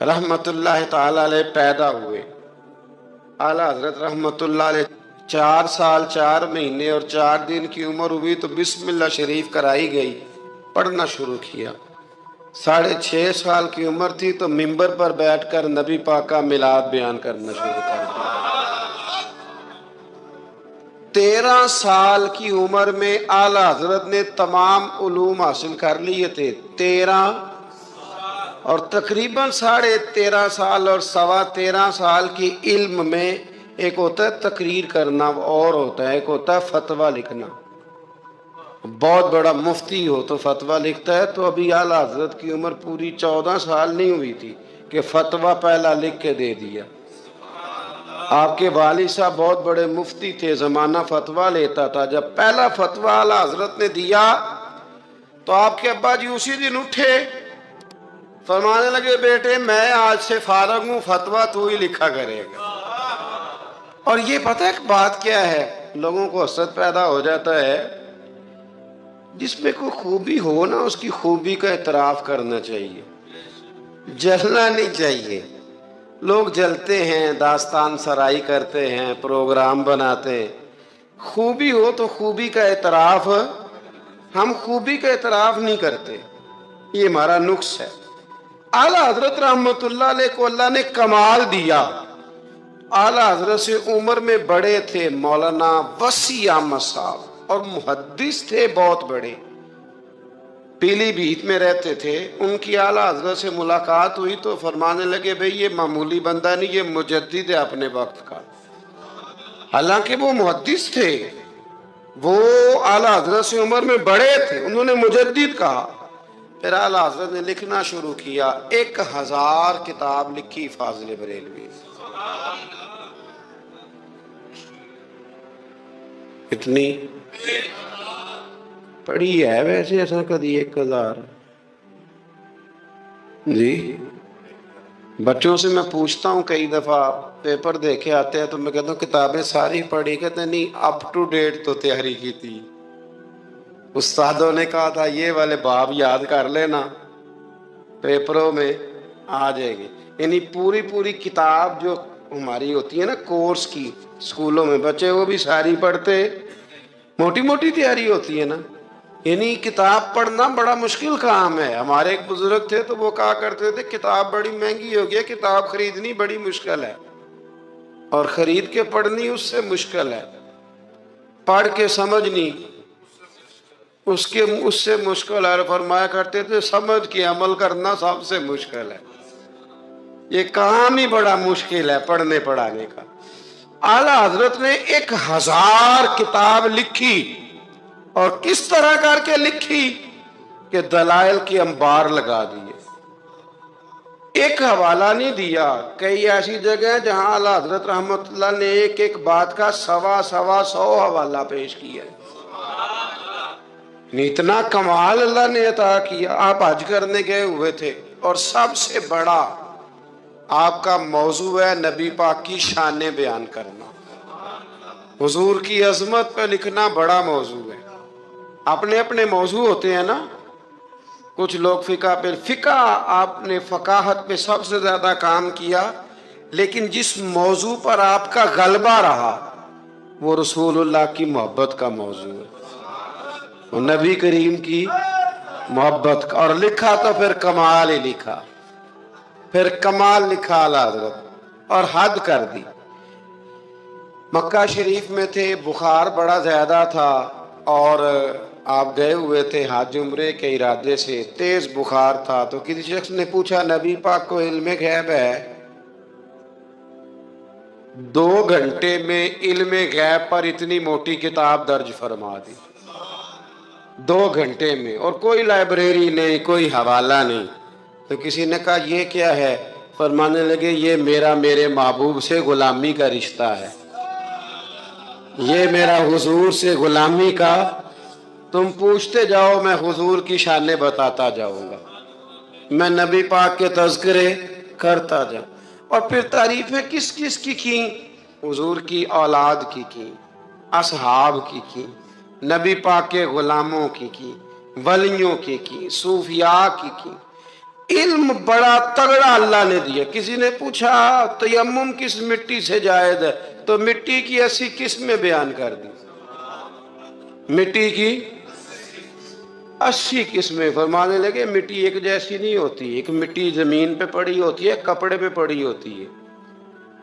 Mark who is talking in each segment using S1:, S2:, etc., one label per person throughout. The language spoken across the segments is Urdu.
S1: رحمت اللہ تعالی علیہ پیدا ہوئے۔ اعلیٰ حضرت رحمت اللہ علیہ 4 سال 4 مہینے اور 4 دن کی عمر ہوئی تو بسم اللہ شریف کرائی گئی، پڑھنا شروع کیا۔ 6.5 سال کی عمر تھی تو منبر پر بیٹھ کر نبی پاک کا میلاد بیان کرنا شروع کر دیا۔ 13 سال کی عمر میں اعلیٰ حضرت نے تمام علوم حاصل کر لیے تھے۔ 13 اور تقریباً 13.5 سال اور 13.25 سال کی علم میں ایک ہوتا ہے تقریر کرنا اور ہوتا ہے ایک ہوتا ہے فتویٰ لکھنا۔ بہت بڑا مفتی ہو تو فتویٰ لکھتا ہے، تو ابھی اعلیٰ حضرت کی عمر پوری 14 سال نہیں ہوئی تھی کہ فتویٰ پہلا لکھ کے دے دیا۔ آپ کے والد صاحب بہت بڑے مفتی تھے، زمانہ فتویٰ لیتا تھا۔ جب پہلا فتویٰ اعلیٰ حضرت نے دیا تو آپ کے ابا جی اسی دن اٹھے، فرمانے لگے بیٹے میں آج سے فارغ ہوں، فتویٰ تو ہی لکھا کرے گا۔ اور یہ پتہ ہے بات کیا ہے، لوگوں کو حسد پیدا ہو جاتا ہے، جس میں کوئی خوبی ہو نا اس کی خوبی کا اعتراف کرنا چاہیے، جلنا نہیں چاہیے۔ لوگ جلتے ہیں، داستان سرائی کرتے ہیں، پروگرام بناتے ہیں۔ خوبی ہو تو خوبی کا اعتراف، ہم خوبی کا اعتراف نہیں کرتے، یہ ہمارا نقص ہے۔ اعلیٰ حضرت رحمت اللہ علیہ کو اللہ نے کمال دیا۔ اعلیٰ حضرت سے عمر میں بڑے تھے مولانا وسیع احمد صاحب، اور محدث تھے بہت بڑے، پیلی بھیت میں رہتے تھے۔ ان کی اعلیٰ حضرت سے ملاقات ہوئی تو فرمانے لگے بھئی یہ معمولی بندہ نہیں، یہ مجدد ہے اپنے وقت کا۔ حالانکہ وہ محدث تھے، وہ اعلیٰ حضرت سے عمر میں بڑے تھے، انہوں نے مجدد کہا۔ پھر اعلیٰ حضرت نے لکھنا شروع کیا، 1000 کتاب لکھی فاضل بریلوی۔ اتنی پڑھی ہے ویسے ایسا کدی 1000؟ جی بچوں سے میں پوچھتا ہوں، کئی دفعہ پیپر دیکھے آتے ہیں تو میں کہتا ہوں کتابیں ساری پڑھی، کہتے ہیں نہیں اپ ٹو ڈیٹ تو تیاری کی تھی، استادوں نے کہا تھا یہ والے باب یاد کر لینا پیپروں میں آ جائے گی۔ یعنی پوری کتاب جو ہماری ہوتی ہے نا کورس کی، اسکولوں میں بچے وہ بھی ساری پڑھتے، موٹی موٹی تیاری ہوتی ہے نا۔ یعنی کتاب پڑھنا بڑا مشکل کام ہے۔ ہمارے ایک بزرگ تھے تو وہ کہا کرتے تھے کتاب بڑی مہنگی ہو گئی، کتاب خریدنی بڑی مشکل ہے، اور خرید کے پڑھنی اس سے مشکل ہے، پڑھ کے سمجھنی اس سے مشکل ہے۔ فرمایا کرتے تھے سمجھ کے عمل کرنا سب سے مشکل ہے، یہ کام ہی بڑا مشکل ہے پڑھنے پڑھانے کا۔ اعلیٰ حضرت نے 1000 کتاب لکھی، اور کس طرح کر کے لکھی کہ دلائل کی انبار لگا دیے، ایک حوالہ نہیں دیا۔ کئی ایسی جگہ جہاں اعلیٰ حضرت رحمت اللہ نے ایک بات کا 100 حوالہ پیش کیا ہے۔ اتنا کمال اللہ نے عطا کیا۔ آپ حج کرنے گئے ہوئے تھے، اور سب سے بڑا آپ کا موضوع ہے نبی پاک کی شانیں بیان کرنا، حضور کی عظمت پہ لکھنا بڑا موضوع ہے۔ اپنے موضوع ہوتے ہیں نا، کچھ لوگ فقہ آپ نے فقاہت پہ سب سے زیادہ کام کیا، لیکن جس موضوع پر آپ کا غلبہ رہا وہ رسول اللہ کی محبت کا موضوع ہے، وہ نبی کریم کی محبت کا، اور لکھا تو پھر کمال ہی لکھا، پھر کمال لکھا اعلیٰ حضرت، اور حد کر دی۔ مکہ شریف میں تھے، بخار بڑا زیادہ تھا، اور آپ گئے ہوئے تھے حج عمرے کے ارادے سے، تیز بخار تھا، تو کسی شخص نے پوچھا نبی پاک کو علم غیب ہے؟ 2 گھنٹے میں علم غیب پر اتنی موٹی کتاب درج فرما دی، 2 گھنٹے میں، اور کوئی لائبریری نہیں، کوئی حوالہ نہیں۔ تو کسی نے کہا یہ کیا ہے؟ فرمانے لگے یہ میرے محبوب سے غلامی کا رشتہ ہے، یہ میرا حضور سے غلامی کا، تم پوچھتے جاؤ میں حضور کی شانیں بتاتا جاؤں گا، میں نبی پاک کے تذکرے کرتا جاؤں۔ اور پھر تعریفیں کس کس کی حضور کی اولاد کی اصحاب کی نبی پاک کے غلاموں کی ولیوں کی صوفیاء کی علم بڑا تگڑا اللہ نے دیا. کسی نے پوچھا تیمم کس مٹی سے جائز ہے تو مٹی کی 80 قسمیں بیان کر دی. مٹی کی 80 قسمیں. فرمانے لگے مٹی ایک جیسی نہیں ہوتی. ایک مٹی زمین پہ پڑی ہوتی ہے, کپڑے پہ پڑی ہوتی ہے.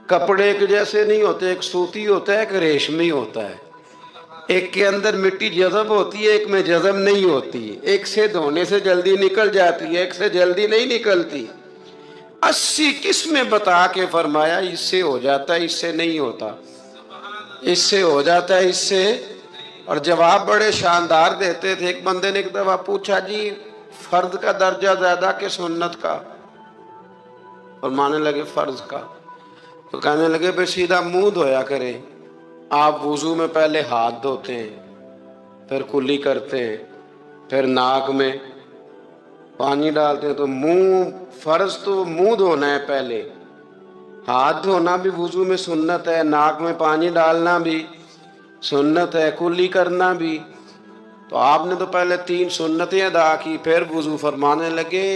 S1: کپڑے ایک جیسے نہیں ہوتے, ایک سوتی ہوتا ہے, ایک ریشمی ہوتا ہے. ایک کے اندر مٹی جذب ہوتی ہے, ایک میں جذب نہیں ہوتی. ایک سے دھونے سے جلدی نکل جاتی ہے, ایک سے جلدی نہیں نکلتی. 80 قسمیں بتا کے فرمایا اس سے ہو جاتا ہے, اس سے نہیں ہوتا, اس سے ہو جاتا ہے, اس سے. اور جواب بڑے شاندار دیتے تھے. ایک بندے نے ایک دفعہ پوچھا جی فرض کا درجہ زیادہ کہ سنت کا؟ اور مانے لگے فرض کا. تو کہنے لگے پھر سیدھا منہ دھویا کریں. آپ وضو میں پہلے ہاتھ دھوتے ہیں, پھر کلی کرتے ہیں, پھر ناک میں پانی ڈالتے ہیں. تو منہ فرض تو منہ دھونا ہے پہلے, ہاتھ دھونا بھی وضو میں سنت ہے, ناک میں پانی ڈالنا بھی سنت ہے, کلی کرنا بھی. تو آپ نے تو پہلے 3 سنتیں ادا کی پھر وضو. فرمانے لگے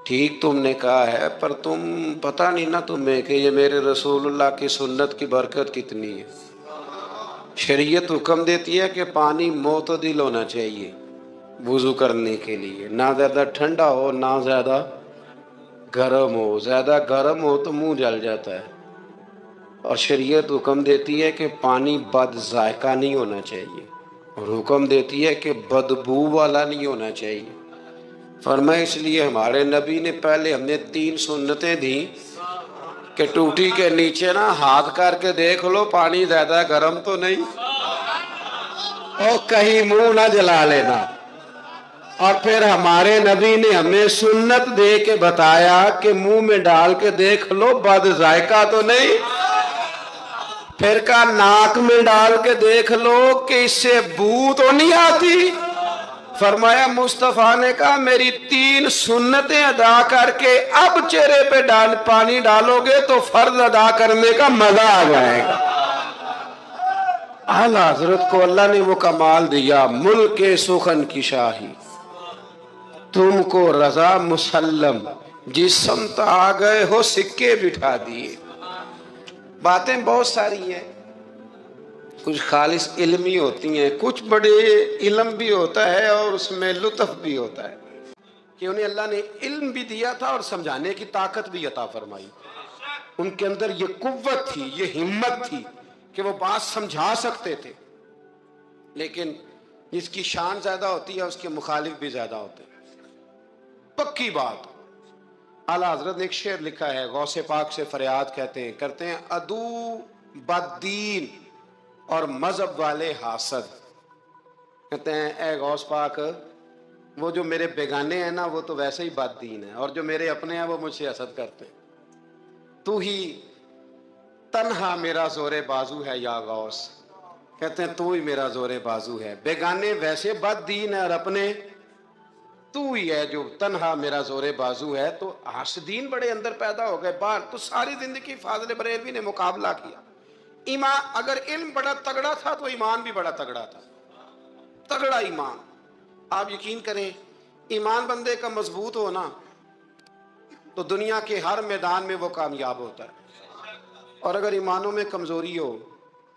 S1: ٹھیک تم نے کہا ہے, پر تم پتہ نہیں نا تمہیں کہ یہ میرے رسول اللہ کی سنت کی برکت کتنی ہے. شریعت حکم دیتی ہے کہ پانی معتدل ہونا چاہیے وضو کرنے کے لیے, نہ زیادہ ٹھنڈا ہو نہ زیادہ گرم ہو. زیادہ گرم ہو تو منہ جل جاتا ہے. اور شریعت حکم دیتی ہے کہ پانی بد ذائقہ نہیں ہونا چاہیے, اور حکم دیتی ہے کہ بدبو والا نہیں ہونا چاہیے. فرمایا اس لیے ہمارے نبی نے پہلے ہم نے 3 سنتیں دیں کہ ٹوٹی کے نیچے نا ہاتھ کر کے دیکھ لو پانی زیادہ گرم تو نہیں, اور کہیں منہ نہ جلا لینا. اور پھر ہمارے نبی نے ہمیں سنت دے کے بتایا کہ منہ میں ڈال کے دیکھ لو بد ذائقہ تو نہیں. پھر کہا ناک میں ڈال کے دیکھ لو کہ اس سے بو تو نہیں آتی. فرمایا مصطفیٰ نے کہا میری 3 سنتیں ادا کر کے اب چہرے پہ پانی ڈالو گے تو فرض ادا کرنے کا مزہ آ جائے گا. اعلیٰ حضرت کو اللہ نے وہ کمال دیا, ملک سخن کی شاہی تم کو رضا مسلم, جس سمت آ گئے ہو سکے بٹھا دیے. باتیں بہت ساری ہیں, کچھ خالص علمی ہوتی ہیں, کچھ بڑے علم بھی ہوتا ہے اور اس میں لطف بھی ہوتا ہے کہ انہیں اللہ نے علم بھی دیا تھا اور سمجھانے کی طاقت بھی عطا فرمائی. ان کے اندر یہ قوت تھی, یہ ہمت تھی کہ وہ بات سمجھا سکتے تھے. لیکن جس کی شان زیادہ ہوتی ہے اس کے مخالف بھی زیادہ ہوتے ہیں. پکی بات. اعلیٰ حضرت نے ایک شعر لکھا ہے, غوث پاک سے فریاد کرتے ہیں عدو بددین اور مذہب والے حاسد. کہتے ہیں اے غوث پاک وہ جو میرے بیگانے ہیں نا وہ تو ویسے ہی بد دین ہیں, اور جو میرے اپنے ہیں وہ مجھ سے حسد کرتے ہیں. تو ہی تنہا میرا زور بازو ہے یا غوث. کہتے ہیں تو ہی میرا زور بازو ہے. بیگانے ویسے بد دین ہیں اور اپنے تو ہی ہے جو تنہا میرا زور بازو ہے. تو حاسدین بڑے اندر پیدا ہو گئے باہر. تو ساری زندگی فاضل بریلوی نے مقابلہ کیا. ایمان, اگر علم بڑا تگڑا تھا تو ایمان بھی بڑا تگڑا تھا, تگڑا ایمان. آپ یقین کریں ایمان بندے کا مضبوط ہونا تو دنیا کے ہر میدان میں وہ کامیاب ہوتا ہے. اور اگر ایمانوں میں کمزوری ہو,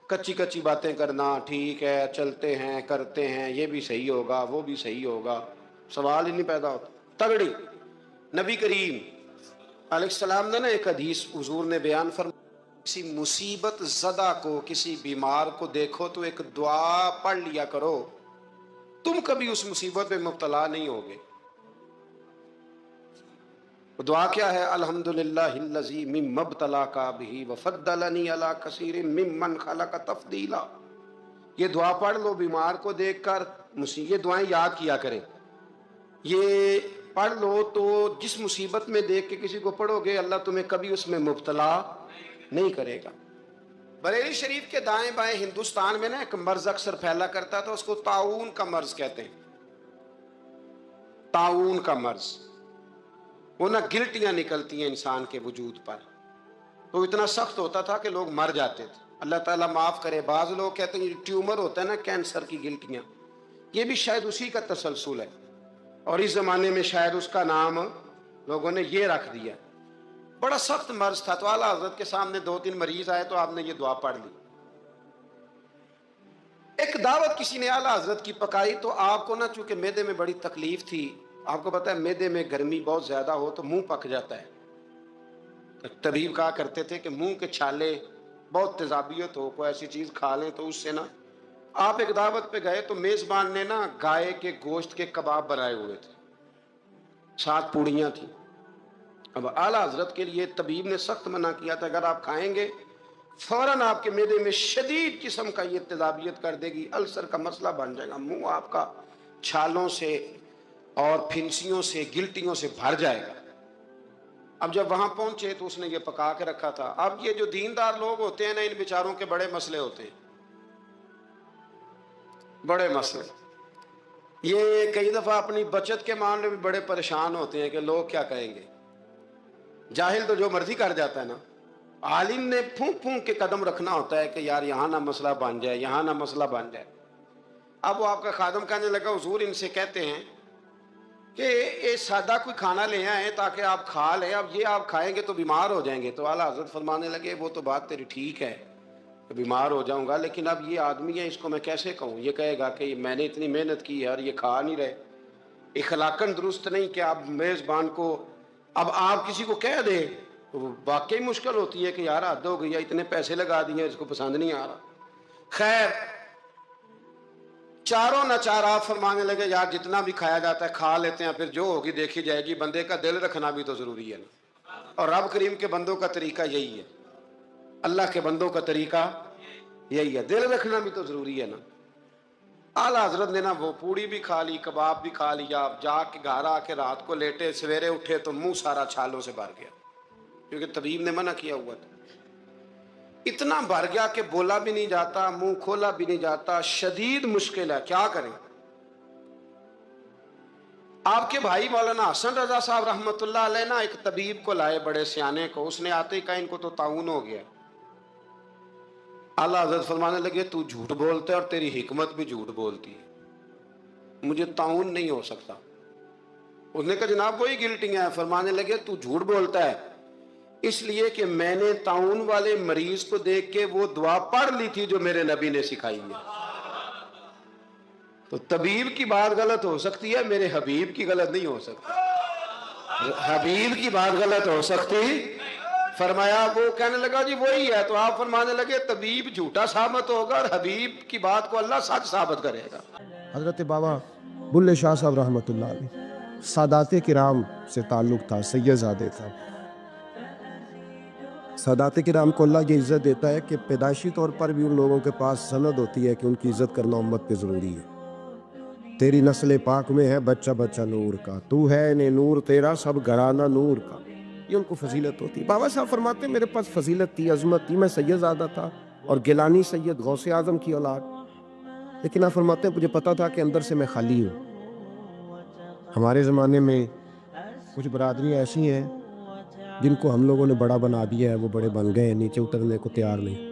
S1: کچی کچی باتیں کرنا, ٹھیک ہے چلتے ہیں کرتے ہیں, یہ بھی صحیح ہوگا وہ بھی صحیح ہوگا, سوال ہی نہیں پیدا ہوتا. تگڑی. نبی کریم علیہ السلام نے نا ایک حدیث حضور نے بیان فرمایا, کسی مصیبت زدہ کو, کسی بیمار کو دیکھو تو ایک دعا پڑھ لیا کرو, تم کبھی اس مصیبت میں مبتلا نہیں ہوگے. دعا کیا ہے؟ الحمدللہ الذی مما ابتلاک بہ وفضلنی علی کثیر ممن خلق تفضیلا. یہ دعا پڑھ لو بیمار کو دیکھ کر, یہ دعائیں یاد کیا کریں. یہ پڑھ لو تو جس مصیبت میں دیکھ کے کسی کو پڑھو گے اللہ تمہیں کبھی اس میں مبتلا نہیں کرے گا. بریلی شریف کے دائیں بائیں ہندوستان میں نا ایک مرض اکثر پھیلا کرتا تھا, اس کو طاعون کا مرض کہتے ہیں. طاعون کا مرض, وہ نا گلٹیاں نکلتی ہیں انسان کے وجود پر, تو اتنا سخت ہوتا تھا کہ لوگ مر جاتے تھے. اللہ تعالیٰ معاف کرے. بعض لوگ کہتے ہیں ٹیومر ہوتا ہے نا کینسر کی گلٹیاں, یہ بھی شاید اسی کا تسلسل ہے, اور اس زمانے میں شاید اس کا نام لوگوں نے یہ رکھ دیا. بڑا سخت مرض تھا, تو اعلیٰ حضرت کے سامنے 2-3 مریض آئے تو آپ نے یہ دعا پڑھ لی. ایک دعوت کسی نے اعلیٰ حضرت کی پکائی, تو آپ کو نا چونکہ معدے میں بڑی تکلیف تھی, آپ کو پتہ ہے معدے میں گرمی بہت زیادہ ہو تو منہ پک جاتا ہے. طبیب کہا کرتے تھے کہ منہ کے چھالے بہت تیزابیت ہو, کوئی ایسی چیز کھا لیں تو اس سے نا. آپ ایک دعوت پہ گئے تو میزبان نے نا گائے کے گوشت کے کباب بنائے ہوئے تھے, 7 پوڑیاں تھیں. اب اعلیٰ حضرت کے لیے طبیب نے سخت منع کیا تھا, اگر آپ کھائیں گے فوراً آپ کے معدے میں شدید قسم کا یہ تیزابیت کر دے گی, السر کا مسئلہ بن جائے گا, منہ آپ کا چھالوں سے اور پھنسیوں سے گلٹیوں سے بھر جائے گا. اب جب وہاں پہنچے تو اس نے یہ پکا کے رکھا تھا. اب یہ جو دیندار لوگ ہوتے ہیں نا, ان بیچاروں کے بڑے مسئلے ہوتے ہیں, بڑے مسئلے. یہ کئی دفعہ اپنی بچت کے معاملے میں بڑے پریشان ہوتے ہیں کہ لوگ کیا کہیں گے. جاہل تو جو مرضی کر جاتا ہے نا, عالم نے پھونک پھونک کے قدم رکھنا ہوتا ہے کہ یار یہاں نہ مسئلہ بن جائے, یہاں نہ مسئلہ بن جائے. اب وہ آپ کا خادم کہنے لگا حضور ان سے کہتے ہیں کہ یہ سادہ کوئی کھانا لے آئیں تاکہ آپ کھا لیں, اب یہ آپ کھائیں گے تو بیمار ہو جائیں گے. تو اعلیٰ حضرت فرمانے لگے وہ تو بات تیری ٹھیک ہے کہ بیمار ہو جاؤں گا, لیکن اب یہ آدمی ہے, اس کو میں کیسے کہوں. یہ کہے گا کہ میں نے اتنی محنت کی ہے اور یہ کھا نہیں رہے. اخلاقاً درست نہیں کہ آپ میزبان کو اب آپ کسی کو کہہ دیں, واقعی مشکل ہوتی ہے کہ یار حد ہو گئی ہے, اتنے پیسے لگا دیے, اس کو پسند نہیں آ رہا. خیر چاروں ناچار آپ فرمانے لگے یار جتنا بھی کھایا جاتا ہے کھا لیتے ہیں, پھر جو ہوگی دیکھی جائے گی. بندے کا دل رکھنا بھی تو ضروری ہے نا, اور رب کریم کے بندوں کا طریقہ یہی ہے, اللہ کے بندوں کا طریقہ یہی ہے, دل رکھنا بھی تو ضروری ہے نا. اعلیٰ حضرت نے نا وہ پوڑی بھی کھا لی, کباب بھی کھا لیا. جا کے گھر آ کے رات کو لیٹے, سویرے اٹھے تو منہ سارا چھالوں سے بھر گیا, کیونکہ طبیب نے منع کیا ہوا تھا. اتنا بھر گیا کہ بولا بھی نہیں جاتا, منہ کھولا بھی نہیں جاتا, شدید مشکل ہے, کیا کریں. آپ کے بھائی مولانا حسن رضا صاحب رحمۃ اللہ علیہ نا ایک طبیب کو لائے, بڑے سیانے کو. اس نے آتے ہی کہا ان کو تو طاعون ہو گیا. اعلیٰ حضرت فرمانے لگے تو جھوٹ بولتا ہے اور تیری حکمت بھی جھوٹ بولتی ہے, مجھے طاعون نہیں ہو سکتا. اس نے کہا جناب وہی گلٹیاں ہیں. فرمانے لگے تو جھوٹ بولتا ہے اس لیے کہ میں نے طاعون والے مریض کو دیکھ کے وہ دعا پڑھ لی تھی جو میرے نبی نے سکھائی ہے. تو طبیب کی بات غلط ہو سکتی ہے, میرے حبیب کی غلط نہیں ہو سکتی. حبیب کی بات غلط ہو سکتی. فرمایا وہ کہنے لگا جی وہی ہے. تو آپ فرمانے لگے طبیب جھوٹا ثابت ہوگا اور حبیب کی بات کو اللہ سچ ثابت کرے گا.
S2: حضرت بابا بلے شاہ صاحب رحمۃ اللہ علیہ سادات کرام سے تعلق تھا, سید زادے تھا. سادات کرام کو اللہ یہ عزت دیتا ہے کہ پیدائشی طور پر بھی ان لوگوں کے پاس سند ہوتی ہے کہ ان کی عزت کرنا امت پہ ضروری ہے. تیری نسل پاک میں ہے بچہ بچہ نور کا, تو ہے نے نور تیرا سب گھرانہ نور کا. یہ ان کو فضیلت ہوتی. بابا صاحب فرماتے ہیں میرے پاس فضیلت تھی, عظمت تھی, میں سید زادہ تھا اور گیلانی سید غوث اعظم کی اولاد, لیکن آپ فرماتے ہیں مجھے پتا تھا کہ اندر سے میں خالی ہوں. ہمارے زمانے میں کچھ برادریاں ایسی ہیں جن کو ہم لوگوں نے بڑا بنا دیا ہے, وہ بڑے بن گئے ہیں, نیچے اترنے کو تیار نہیں.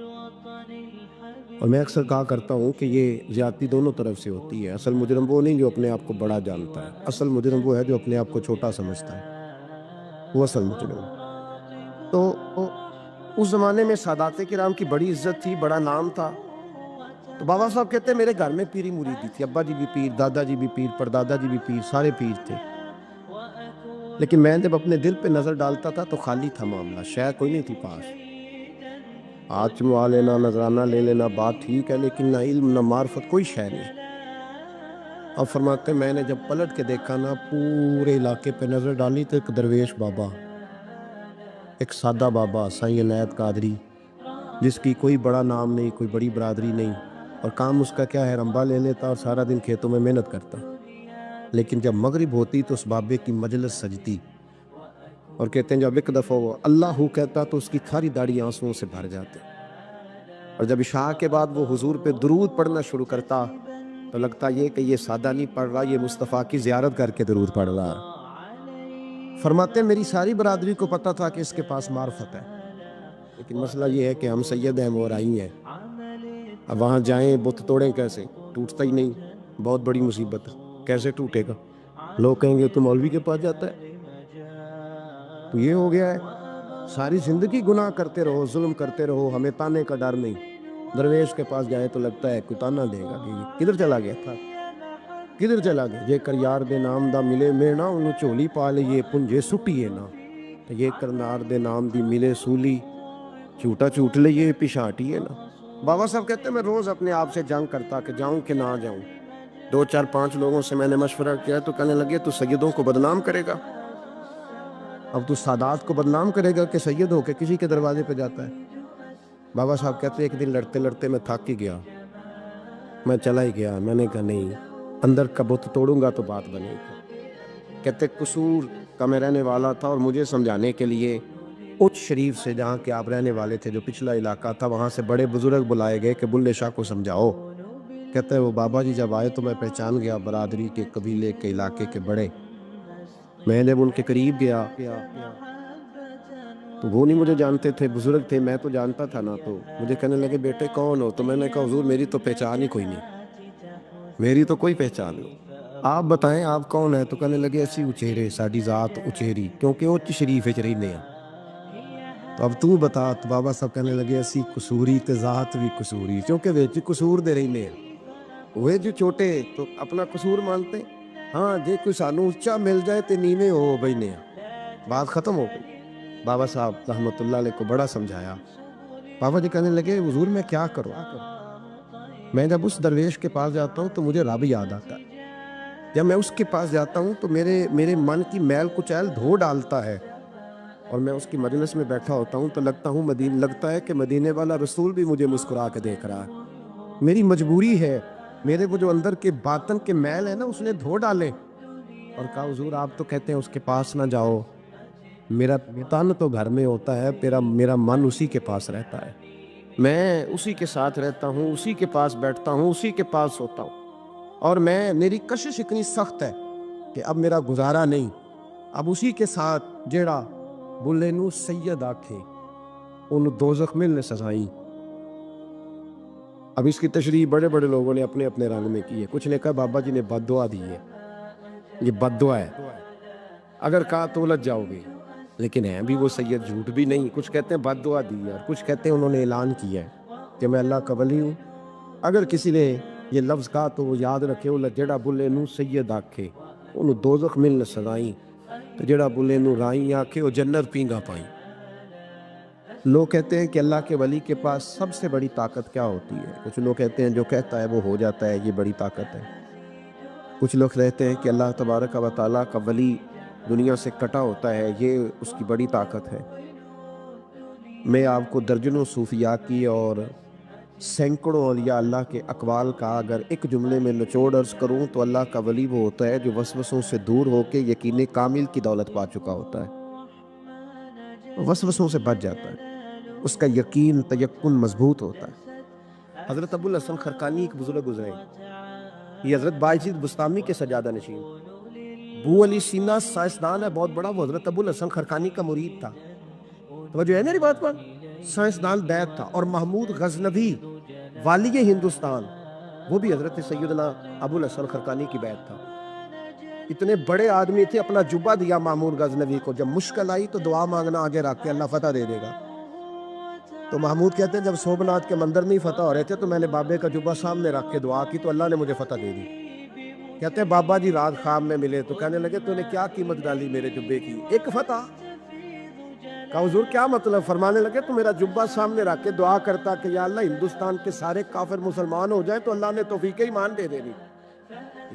S2: اور میں اکثر کہا کرتا ہوں کہ یہ زیادتی دونوں طرف سے ہوتی ہے. اصل مجرم وہ نہیں جو اپنے آپ کو بڑا جانتا ہے, اصل مجرم وہ ہے جو اپنے آپ کو چھوٹا سمجھتا ہے, وہ اصل مجرم. تو اس زمانے میں سادات کرام کی بڑی عزت تھی, بڑا نام تھا. تو بابا صاحب کہتے ہیں میرے گھر میں پیری مریدی تھی, ابا جی بھی پیر, دادا جی بھی پیر, پردادا جی بھی پیر, سارے پیر تھے. لیکن میں جب اپنے دل پہ نظر ڈالتا تھا تو خالی تھا معاملہ, شے کوئی نہیں تھی پاس. ہاتھ چموا لینا, نذرانہ لے لینا, بات ٹھیک ہے, لیکن نہ علم نہ معرفت, کوئی شے نہیں. اب فرماتے ہیں میں نے جب پلٹ کے دیکھا نا, پورے علاقے پہ نظر ڈالی تو ایک درویش بابا, ایک سادہ بابا سائیں عنایت قادری, جس کی کوئی بڑا نام نہیں, کوئی بڑی برادری نہیں, اور کام اس کا کیا ہے, رمبا لے لیتا اور سارا دن کھیتوں میں محنت کرتا. لیکن جب مغرب ہوتی تو اس بابے کی مجلس سجتی, اور کہتے ہیں جب ایک دفعہ وہ اللہ ہو کہتا تو اس کی کھاری داڑھی آنسوؤں سے بھر جاتے. اور جب عشاء کے بعد وہ حضور پہ درود پڑھنا شروع کرتا تو لگتا یہ کہ یہ سادہ نہیں پڑھ رہا, یہ مصطفیٰ کی زیارت کر کے درود پڑھ رہا. فرماتے ہیں میری ساری برادری کو پتا تھا کہ اس کے پاس معرفت ہے, لیکن مسئلہ یہ ہے کہ ہم سید ہیں, وہ رائی ہیں. اب وہاں جائیں بت توڑیں کیسے, ٹوٹتا ہی نہیں, بہت بڑی مصیبت, کیسے ٹوٹے گا. لوگ کہیں گے تو مولوی کے پاس جاتا ہے. تو یہ ہو گیا ہے، ساری زندگی گناہ کرتے رہو، ظلم کرتے رہو، ہمیں تانے کا ڈر نہیں۔ درویش کے پاس جائے تو لگتا ہے کوئی تانا دے گا کہ یہ کدھر چلا گیا تھا، کدھر چلا گیا؟ جے کر یار دے نام دا ملے میں نا انہوں چولی پا لئیے پنجے سٹیے نا، تو یہ کرنار دے نام دی ملے سولی چوٹا چوٹ لئیے پشاٹیے نا۔ بابا صاحب کہتے ہیں میں روز اپنے آپ سے جنگ کرتا کہ جاؤں کہ نہ جاؤں۔ 2 4 5 لوگوں سے میں نے مشورہ کیا تو کہنے لگے تو سیدوں کو بدنام کرے گا، اب تو سادات کو بدنام کرے گا کہ سید ہو کے کسی کے دروازے پہ جاتا ہے۔ بابا صاحب کہتے ہیں ایک دن لڑتے لڑتے میں تھک ہی گیا، میں چلا ہی گیا، میں نے کہا نہیں اندر کا بت توڑوں گا تو بات بنے گی۔ کہتے قصور کا میں رہنے والا تھا اور مجھے سمجھانے کے لیے اچ شریف سے جہاں کہ آپ رہنے والے تھے جو پچھلا علاقہ تھا وہاں سے بڑے بزرگ بلائے گئے کہ بلے شاہ کو سمجھاؤ۔ کہتے ہیں وہ بابا جی جب آئے تو میں پہچان گیا برادری کے قبیلے کے علاقے کے بڑے، میں جب ان کے قریب گیا تو وہ نہیں مجھے جانتے تھے، بزرگ تھے، میں تو جانتا تھا نا، تو مجھے کہنے لگے بیٹے کون ہو؟ تو میں نے کہا حضور میری تو پہچان ہی کوئی نہیں، میری تو کوئی پہچان نہیں، آپ بتائیں آپ کون ہیں؟ تو کہنے لگے اسی اچیرے ساڈی ذات اچیری کیونکہ اچ شریف وچ رہنے ہیں۔ تو اب تو بتا، تو بابا صاحب کہنے لگے اسی قصوری تے ذات بھی قصوری کیونکہ وچ قصور دے رہنے ہیں، وہ جو چھوٹے تو اپنا قصور مانتے ہیں، ہاں جے کوئی سانو اچا مل جائے تے نیویں ہو بہنے ہیں، بات ختم ہو گئی۔ بابا صاحب رحمت اللہ علیہ کو بڑا سمجھایا۔ بابا جی کہنے لگے حضور میں کیا کروں؟ میں جب اس درویش کے پاس جاتا ہوں تو مجھے رب یاد آتا ہے، جب میں اس کے پاس جاتا ہوں تو میرے من کی میل کچیل دھو ڈالتا ہے، اور میں اس کی مجلس میں بیٹھا ہوتا ہوں تو لگتا ہے کہ مدینے والا رسول بھی مجھے مسکرا کے دیکھ رہا ہے۔ میری مجبوری ہے، میرے وہ جو اندر کے باطن کے میل ہے نا اس نے دھو ڈالے، اور کہا حضور آپ تو کہتے ہیں اس کے پاس نہ جاؤ، میرا تن تو گھر میں ہوتا ہے، میرا من اسی کے پاس رہتا ہے، میں اسی کے ساتھ رہتا ہوں، اسی کے پاس بیٹھتا ہوں، اسی کے پاس سوتا ہوں، اور میری کشش اتنی سخت ہے کہ اب میرا گزارا نہیں، اب اسی کے ساتھ جیڑا بلے نو سید آکھے انہوں دوزخ ملنے سزائیں۔ اب اس کی تشریح بڑے بڑے لوگوں نے اپنے اپنے رنگ میں کی ہے، کچھ نے کہا بابا جی نے بد دعا دی ہے، یہ بد دعا ہے، اگر کہا تو الجھ جاؤ گے، لیکن ہے بھی وہ سید جھوٹ بھی نہیں، کچھ کہتے ہیں بد دعا دی ہے اور کچھ کہتے ہیں انہوں نے اعلان کیا ہے کہ میں اللہ کا ولی ہوں، اگر کسی نے یہ لفظ کہا تو وہ یاد رکھے وہ جڑا بلے نو سید آکھے انہوں دوزخ ملنے سزائیں، تو جڑا بلے نو رائیں آکھے وہ جنت پینگا پائیں۔ لوگ کہتے ہیں کہ اللہ کے ولی کے پاس سب سے بڑی طاقت کیا ہوتی ہے؟ کچھ لوگ کہتے ہیں جو کہتا ہے وہ ہو جاتا ہے، یہ بڑی طاقت ہے۔ کچھ لوگ کہتے ہیں کہ اللہ تبارک و تعالیٰ کا ولی دنیا سے کٹا ہوتا ہے، یہ اس کی بڑی طاقت ہے۔ میں آپ کو درجنوں صوفیاء کی اور سینکڑوں اولیاء اللہ کے اقوال کا اگر ایک جملے میں نچوڑ عرض کروں تو اللہ کا ولی وہ ہوتا ہے جو وسوسوں سے دور ہو کے یقین کامل کی دولت پا چکا ہوتا ہے، وسوسوں سے بچ جاتا ہے، اس کا یقین تیقن مضبوط ہوتا ہے۔ حضرت ابو الحسن خرقانی ایک بزرگ گزرے، یہ حضرت باجید بستامی کے سجادہ نشین، بو علی سینا سائنسدان ہے بہت بڑا، وہ حضرت ابو الحسن خرقانی کا مرید تھا، توجہ ہے میری بات پر، سائنسدان بیت تھا، اور محمود غزنوی والی ہندوستان وہ بھی حضرت سیدنا ابو الحسن خرقانی کی بیت تھا، اتنے بڑے آدمی تھے، اپنا جبہ دیا محمود غزنوی کو، جب مشکل آئی تو دعا مانگنا آگے رکھ کے اللہ فتح دے دے گا، تو محمود کہتے ہیں جب سومناتھ کے مندر میں فتح ہو رہے تھے تو میں نے بابے کا جبہ سامنے رکھ کے دعا کی تو اللہ نے مجھے فتح دے دی۔ کہتے ہیں بابا جی رات خواب میں ملے تو کہنے لگے تو نے کیا قیمت ڈالی میرے جبے کی؟ ایک فتح۔ کہا حضور کیا مطلب؟ فرمانے لگے تو میرا جبہ سامنے رکھ کے دعا کرتا کہ یا اللہ ہندوستان کے سارے کافر مسلمان ہو جائیں تو اللہ نے توفیق ایمان دے دینی،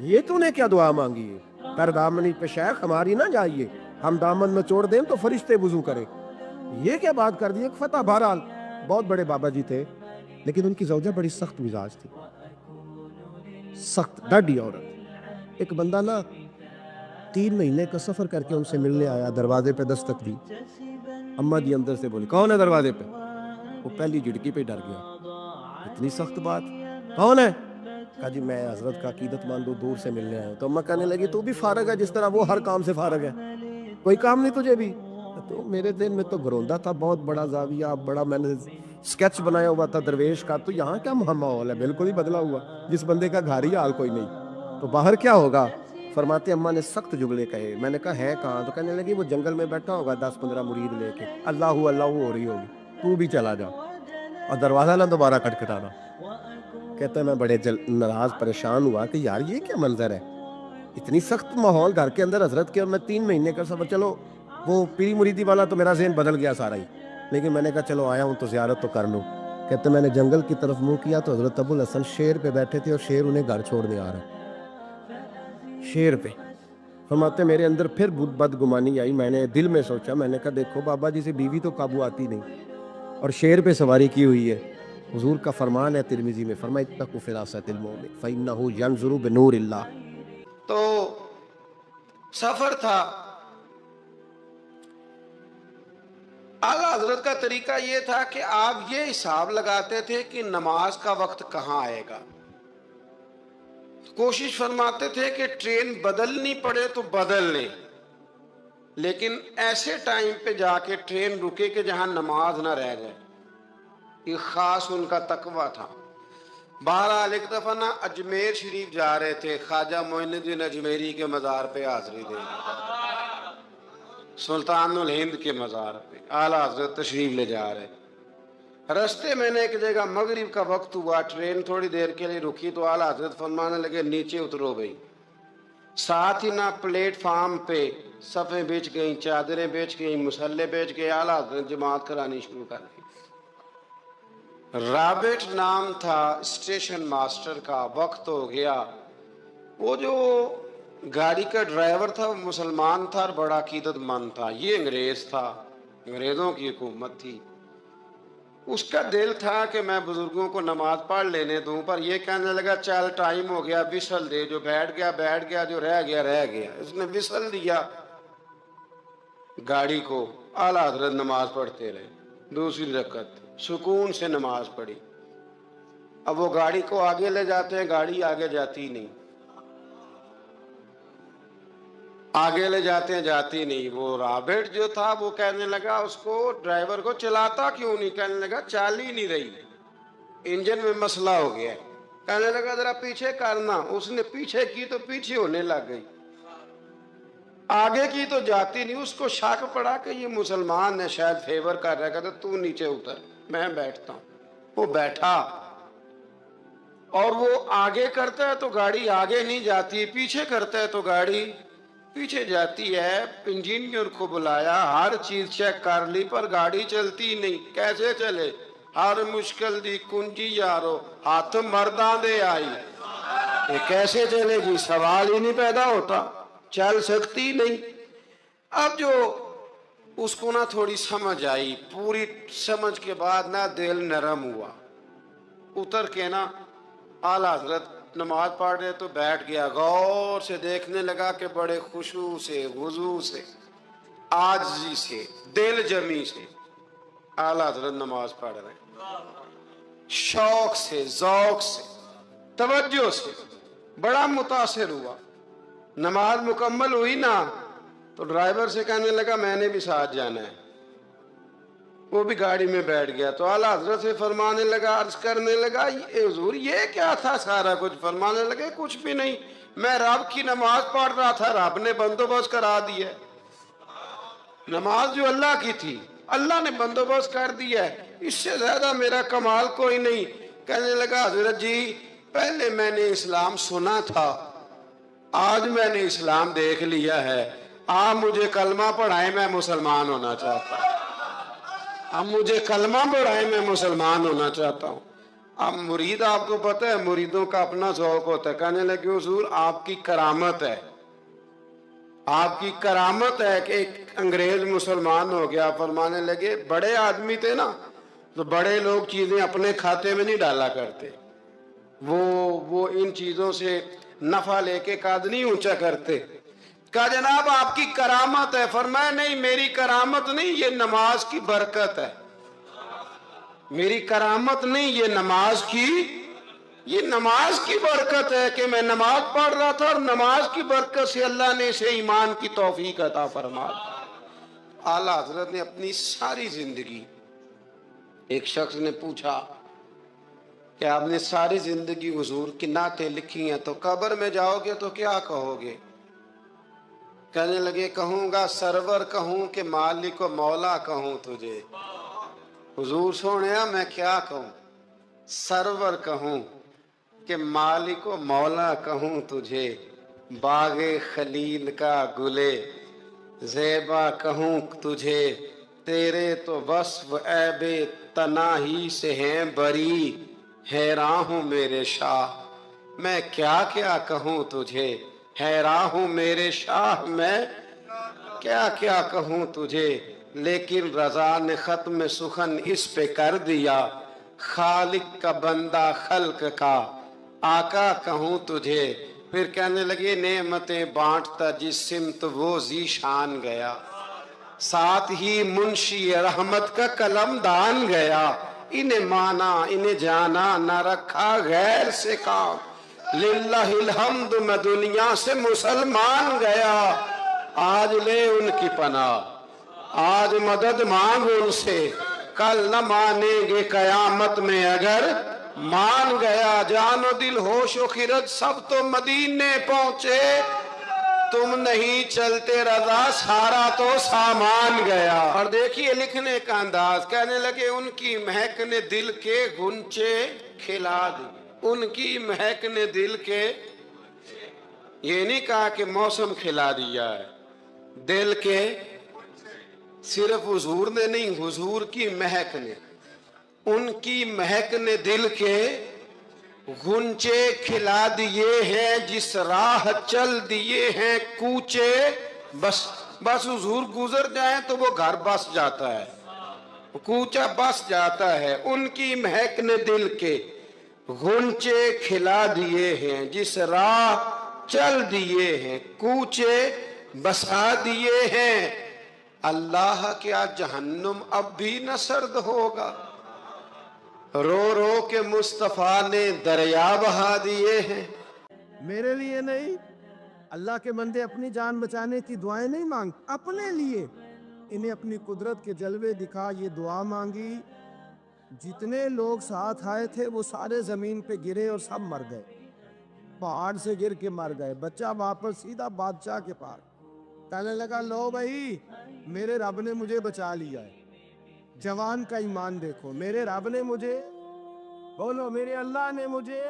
S2: یہ تو نے کیا دعا مانگی ہے؟ پر دامنی پہ شیخ ہماری نہ جائیے، ہم دامن میں چھوڑ دیں تو فرشتے وضو کریں، یہ کیا بات کر دی؟ ایک فتح۔ بہرحال بہت بڑے بابا جی تھے، لیکن ان کی زوجہ بڑی سخت مزاج تھی، سخت ڈاڈی عورت۔ ایک بندہ نا 3 مہینے کا سفر کر کے ان سے ملنے آیا، دروازے پہ دستک دی، اماں جی اندر سے بولی کون ہے دروازے پہ؟ وہ پہلی جھٹکی پہ ڈر گیا، اتنی سخت بات، کون ہے؟ کہا جی میں حضرت کا عقیدت مند ہوں، دور سے ملنے آیا ہوں۔ تو اماں کہنے لگی تو بھی فارغ ہے جس طرح وہ ہر کام سے فارغ ہے، کوئی کام نہیں تجھے بھی؟ تو میرے دل میں تو گھروندہ تھا، بہت بڑا زاویہ، بڑا میں نے سکیچ بنایا ہوا تھا درویش کا، تو یہاں کیا ماحول ہے، بالکل ہی بدلا ہوا، جس بندے کا گھر ہی حال کوئی نہیں، تو باہر کیا ہوگا؟ فرماتے اما نے سخت جملے کہے. میں نے کہا ہے کہاں؟ تو کہنے لگی وہ جنگل میں بیٹھا ہوگا 10-15 مرید لے کے, اللہ اللہ ہو رہی ہوگی, تو بھی چلا جا اور دروازہ نہ دوبارہ کھٹکھٹانا. کہتا ہے میں بڑے ناراض پریشان ہوا کہ یار یہ کیا منظر ہے, اتنی سخت ماحول گھر کے اندر حضرت کے, اور میں 3 مہینے کا سفر. چلو وہ پیری مریدی والا تو میرا ذہن بدل گیا سارا ہی, لیکن میں نے کہا چلو آیا ہوں تو زیارت تو کر لوں. کہتے میں نے جنگل کی طرف منہ کیا تو حضرت ابو الحسن شیر پہ بیٹھے تھے اور شیر انہیں گھر چھوڑنے آ رہا ہے شیر پہ. فرماتے میرے اندر پھر بدگمانی آئی. میں نے دل میں سوچا, میں نے کہا دیکھو بابا جی سے بیوی تو قابو آتی نہیں اور شیر پہ سواری کی ہوئی ہے. حضور کا فرمان ہے ترمذی میں, فرمایا اتقوا فراست المؤمن فإنہ ینظر بنور اللہ.
S1: تو سفر تھا. اعلیٰ حضرت کا طریقہ یہ تھا کہ آپ یہ حساب لگاتے تھے کہ نماز کا وقت کہاں آئے گا. کوشش فرماتے تھے کہ ٹرین بدلنی پڑے تو بدل لیں, لیکن ایسے ٹائم پہ جا کے ٹرین رکے کہ جہاں نماز نہ رہ جائے. یہ خاص ان کا تقویٰ تھا. بہرحال ایک دفعہ نا اجمیر شریف جا رہے تھے, خواجہ معین الدین اجمیری کے مزار پہ حاضری دے, سلطان الہند کے مزار پہ اعلیٰ حضرت تشریف لے جا رہے. رستے میں نے ایک جگہ مغرب کا وقت ہوا, ٹرین تھوڑی دیر کے لیے رکی تو اعلیٰ حضرت فرمانے لگے نیچے اترو بھائی. ساتھ ہی نہ پلیٹ فارم پہ صفیں بیچ گئیں, چادریں بیچ گئیں, مسلح بیچ گئے. اعلیٰ حضرت جماعت کرانی شروع کر دی. رابٹ نام تھا اسٹیشن ماسٹر کا. وقت ہو گیا. وہ جو گاڑی کا ڈرائیور تھا وہ مسلمان تھا اور بڑا عقیدت مند تھا. یہ انگریز تھا, انگریزوں کی حکومت تھی. اس کا دل تھا کہ میں بزرگوں کو نماز پڑھ لینے دوں, پر یہ کہنے لگا چل ٹائم ہو گیا وصل دے, جو بیٹھ گیا بیٹھ گیا, جو رہ گیا رہ گیا. اس نے وصل دیا گاڑی کو. اعلیٰ حضرت نماز پڑھتے رہے. دوسری رکعت سکون سے نماز پڑھی. اب وہ گاڑی کو آگے لے جاتے ہیں, گاڑی آگے جاتی نہیں, آگے لے جاتے ہیں جاتی نہیں. وہ رابٹ جو تھا وہ کہنے لگا اس کو, ڈرائیور کو, چلاتا کیوں نہیں؟ کہنے لگا چال ہی نہیں رہی, انجن میں مسئلہ ہو گیا. کہنے لگا ذرا پیچھے کرنا. اس نے پیچھے کی تو پیچھے ہونے لگ گئی, آگے کی تو جاتی نہیں. اس کو شک پڑا کہ یہ مسلمان ہے, شاید فیور کر رہا. کہتا تو نیچے اتر, میں بیٹھتا ہوں. وہ بیٹھا اور وہ آگے کرتا ہے تو گاڑی آگے نہیں جاتی, پیچھے کرتا ہے تو گاڑی پیچھے جاتی ہے. انجینئر کو بلایا, ہر چیز چیک کر لی, پر گاڑی چلتی نہیں. کیسے چلے؟ ہر مشکل دی کنجی یارو, ہاتھ مرداں دے آئی. یہ کیسے چلے گی؟ سوال ہی نہیں پیدا ہوتا, چل سکتی نہیں. اب جو اس کو نا تھوڑی سمجھ آئی, پوری سمجھ کے بعد نا دل نرم ہوا. اتر کے نا اعلیٰ حضرت نماز پڑھ رہے تو بیٹھ گیا. غور سے دیکھنے لگا کہ بڑے خشوع سے, وضو سے, عاجزی سے, دل جمی سے اعلیٰ حضرت نماز پڑھ رہے ہیں. شوق سے, ذوق سے, توجہ سے. بڑا متاثر ہوا. نماز مکمل ہوئی نا تو ڈرائیور سے کہنے لگا میں نے بھی ساتھ جانا ہے. وہ بھی گاڑی میں بیٹھ گیا. تو اعلیٰ حضرت سے فرمانے لگا, عرض کرنے لگا اے حضور یہ کیا تھا سارا کچھ؟ فرمانے لگے کچھ بھی نہیں, میں رب کی نماز پڑھ رہا تھا, رب نے بندوبست کرا دیا. نماز جو اللہ کی تھی اللہ نے بندوبست کر دیا ہے, اس سے زیادہ میرا کمال کوئی نہیں. کہنے لگا حضرت جی پہلے میں نے اسلام سنا تھا, آج میں نے اسلام دیکھ لیا ہے. آپ مجھے کلمہ پڑھائیں, میں مسلمان ہونا چاہتا ہوں. اب مجھے کلمہ پڑھائیں, میں مسلمان ہونا چاہتا ہوں. اب مرید, آپ کو پتہ ہے مریدوں کا اپنا ذوق ہوتا ہے. کہنے لگے حضور آپ کی کرامت ہے, آپ کی کرامت ہے کہ ایک انگریز مسلمان ہو گیا. فرمانے لگے بڑے آدمی تھے نا تو بڑے لوگ چیزیں اپنے کھاتے میں نہیں ڈالا کرتے, وہ ان چیزوں سے نفع لے کے قد نہیں اونچا کرتے. کہا جناب آپ کی کرامت ہے. فرمایا نہیں میری کرامت نہیں, یہ نماز کی برکت ہے. میری کرامت نہیں, یہ نماز کی برکت ہے کہ میں نماز پڑھ رہا تھا اور نماز کی برکت سے اللہ نے اسے ایمان کی توفیق عطا فرما. اعلیٰ حضرت نے اپنی ساری زندگی, ایک شخص نے پوچھا کہ آپ نے ساری زندگی حضور کی نعتیں لکھی ہیں, تو قبر میں جاؤ گے تو کیا کہو گے؟ کہنے لگے کہوں گا سرور کہوں کہ مالک و مولا کہوں تجھے. حضور سونیا میں کیا کہوں؟ سرور کہوں کہ مالک و مولا کہوں تجھے. باغ خلیل کا گلے زیبا کہوں تجھے. تیرے تو وصف عیب تناہی سے ہیں بری. حیران ہوں میرے شاہ میں کیا کیا کہوں تجھے. حیران ہوں میرے شاہ میں کیا کیا کہوں تجھے. لیکن رضا نے ختم سخن اس پہ کر دیا. خالق کا بندہ خلق کا آقا کہوں تجھے. پھر کہنے لگے نعمتیں بانٹتا جس سمت وہ ذیشان گیا. ساتھ ہی منشی رحمت کا قلم دان گیا. انہیں مانا انہیں جانا نہ رکھا غیر سے کام. للہ الحمد میں دنیا سے مسلمان گیا. آج لے ان کی پناہ آج مدد مانگ ان سے. کل نہ مانیں گے قیامت میں اگر مان گیا. جان و دل ہوش و خرد سب تو مدینے پہنچے. تم نہیں چلتے رضا سارا تو سامان گیا. اور دیکھیے لکھنے کا انداز. کہنے لگے ان کی مہک نے دل کے گھنچے کھلا دی. ان کی مہک نے دل کے یہ نہیں کہا کہ موسم کھلا دیا ہے. دل کے صرف حضور نے نہیں حضور کی مہک نے. ان کی مہک نے دل کے گھنچے کھلا دیے ہیں. جس راہ چل دیے ہیں کوچے. بس حضور گزر جائیں تو وہ گھر بس جاتا ہے. کوچہ بس جاتا ہے. ان کی مہک نے دل کے گھنچے کھلا دیے ہیں. جس راہ چل دیے ہیں کوچے بسا دیے ہیں. اللہ کیا جہنم اب بھی نہ سرد ہوگا. رو رو کے مصطفیٰ نے دریا بہا دیے ہیں.
S2: میرے لیے نہیں. اللہ کے بندے اپنی جان بچانے کی دعائیں نہیں مانگ اپنے لیے. انہیں اپنی قدرت کے جلوے دکھا یہ دعا مانگی. جتنے لوگ ساتھ آئے تھے وہ سارے زمین پہ گرے اور سب مر گئے. پہاڑ سے گر کے مر گئے. بچہ واپس سیدھا بادشاہ کے پاس کہنے لگا لو بھائی میرے رب نے مجھے بچا لیا ہے. جوان کا ایمان دیکھو. میرے رب نے مجھے بولو میرے اللہ نے مجھے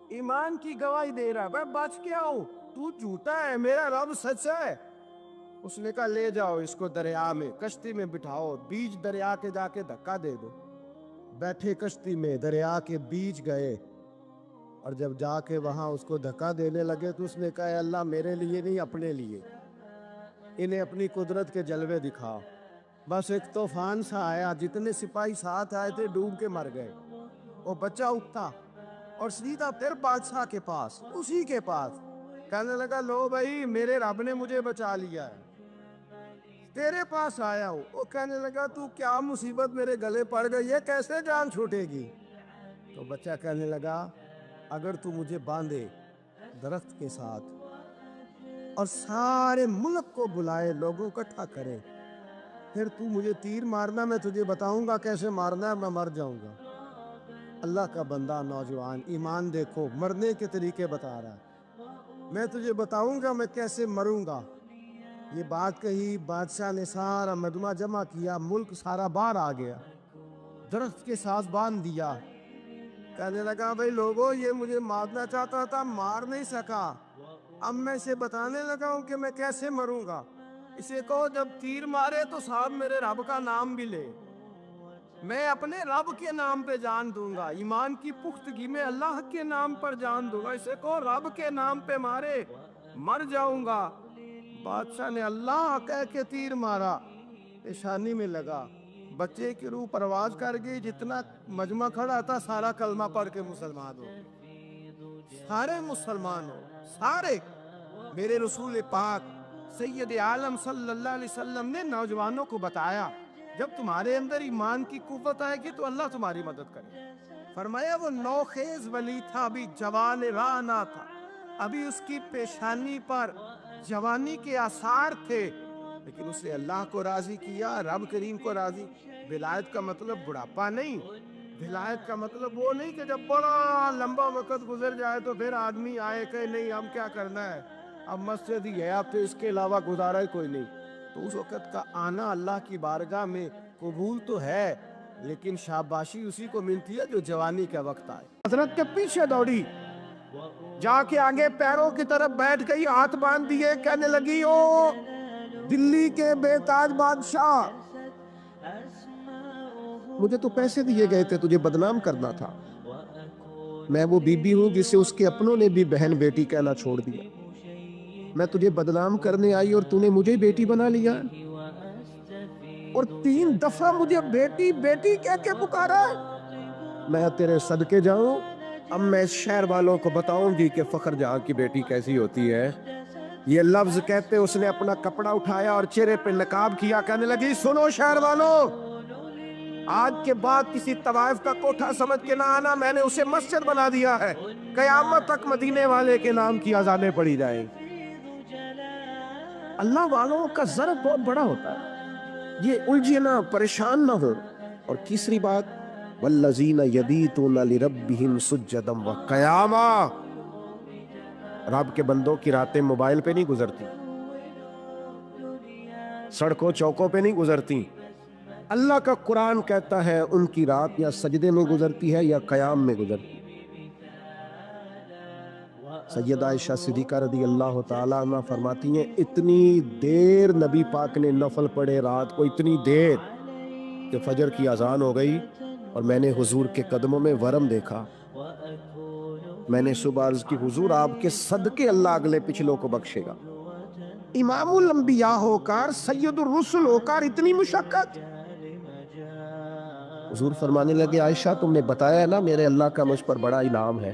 S2: ایمان کی گواہی دے رہا. میں بچ کے آؤں تو جھوٹا ہے میرا رب سچا ہے. اس نے کہا لے جاؤ اس کو دریا میں کشتی میں بٹھاؤ. بیچ دریا کے جا کے دھکا دے دو. بیٹھے کشتی میں دریا کے بیچ گئے. اور جب جا کے وہاں اس کو دھکا دینے لگے تو اس نے کہا اے اللہ میرے لیے نہیں اپنے لیے انہیں اپنی قدرت کے جلوے دکھا. بس ایک طوفان سا آیا. جتنے سپاہی ساتھ آئے تھے ڈوب کے مر گئے. وہ بچہ اٹھا اور سیدھا پھر بادشاہ کے پاس اسی کے پاس کہنے لگا لو بھائی میرے رب نے مجھے بچا لیا ہے تیرے پاس آیا ہوں. وہ کہنے لگا تو کیا مصیبت میرے گلے پڑ گئی ہے کیسے جان چھوٹے گی. تو بچہ کہنے لگا اگر تو مجھے باندھے درخت کے ساتھ اور سارے ملک کو بلائے لوگوں اکٹھا کرے پھر تو مجھے تیر مارنا میں تجھے بتاؤں گا کیسے مارنا ہے. میں مر جاؤں گا. اللہ کا بندہ نوجوان ایمان دیکھو مرنے کے طریقے بتا رہا ہے. میں تجھے بتاؤں گا میں کیسے مروں گا. یہ بات کہی. بادشاہ نے سارا مجمع جمع کیا. ملک سارا باہر آ گیا. درخت کے ساتھ باندھ دیا. کہنے لگا بھائی لوگوں یہ مجھے مارنا چاہتا تھا مار نہیں سکا. اب میں اسے بتانے لگا ہوں کہ میں کیسے مروں گا. اسے کہو جب تیر مارے تو صاحب میرے رب کا نام بھی لے. میں اپنے رب کے نام پہ جان دوں گا. ایمان کی پختگی میں اللہ کے نام پر جان دوں گا. اسے کہو رب کے نام پہ مارے مر جاؤں گا. بادشاہ نے اللہ کہہ کے تیر مارا. پیشانی میں لگا. بچے کی روح پرواز کر گئی. جتنا مجمع کھڑا تھا سارا کلمہ پڑھ کے مسلمان ہو. سارے مسلمان ہو سارے. میرے رسول پاک سید عالم صلی اللہ علیہ وسلم نے نوجوانوں کو بتایا جب تمہارے اندر ایمان کی قوت آئے گی تو اللہ تمہاری مدد کرے. فرمایا وہ نوخیز ولی تھا ابھی جوان راہ نہ تھا. ابھی اس کی پیشانی پر جوانی کے آثار تھے لیکن اس نے اللہ کو راضی کیا. رب کریم کو راضی. ولایت کا مطلب بڑھاپا نہیں. ولایت کا مطلب وہ نہیں کہ جب بڑا لمبا وقت گزر جائے تو پھر آدمی آئے کہ نہیں ہم کیا کرنا ہے اب مسجد ہی ہے، اب تو اس کے علاوہ گزارا ہی کوئی نہیں. تو اس وقت کا آنا اللہ کی بارگاہ میں قبول تو ہے، لیکن شاباشی اسی کو ملتی ہے جو جوانی کا وقت آئے. حضرت کے پیچھے دوڑی، جا کے آگے پیروں کی طرف بیٹھ گئی، ہاتھ باندھ دیے، کہنے لگی او دلی کے بے تاج بادشاہ، مجھے تو پیسے دیے گئے تھے تجھے بدنام کرنا تھا. میں وہ بی بی ہوں جسے اس کے اپنوں نے بھی بہن بیٹی کہنا چھوڑ دیا. میں تجھے بدنام کرنے آئی اور تو نے مجھے بیٹی بنا لیا، اور 3 دفعہ مجھے بیٹی بیٹی کہہ کے پکارا. میں تیرے صدقے جاؤں، اب میں اس شہر والوں کو بتاؤں گی کہ فخر جہاں کی بیٹی کیسی ہوتی ہے. یہ لفظ کہتے اس نے اپنا کپڑا اٹھایا اور چہرے پہ نقاب کیا، کہنے لگی سنو شہر والوں، آج کے بعد کسی طوائف کا کوٹھا سمجھ کے نہ آنا، میں نے اسے مسجد بنا دیا ہے، قیامت تک مدینے والے کے نام کی اذانیں پڑھی جائیں. اللہ والوں کا ضرب بہت بڑا ہوتا ہے، یہ الجھے نہ، پریشان نہ ہو. اور تیسری بات والذین یبیتون لربہم سجدا وقیاما، رب کے بندوں کی راتیں موبائل پہ نہیں گزرتی، سڑکوں چوکوں پہ نہیں گزرتی. اللہ کا قرآن کہتا ہے ان کی رات یا سجدے میں گزرتی ہے یا قیام میں گزرتی ہے. سیدہ عائشہ صدیقہ رضی اللہ تعالیٰ عنہ فرماتی ہیں اتنی دیر نبی پاک نے نفل پڑھے رات کو، اتنی دیر کہ فجر کی اذان ہو گئی اور میں نے حضور کے قدموں میں ورم دیکھا. میں نے صبح عرض کی حضور آپ کے صدقے اللہ اگلے پچھلوں کو بخشے گا. امام الانبیاء ہو کر، سید الرسل ہو کر اتنی مشقت. حضور فرمانے لگے عائشہ تم نے بتایا ہے نا میرے اللہ کا مجھ پر بڑا انعام ہے،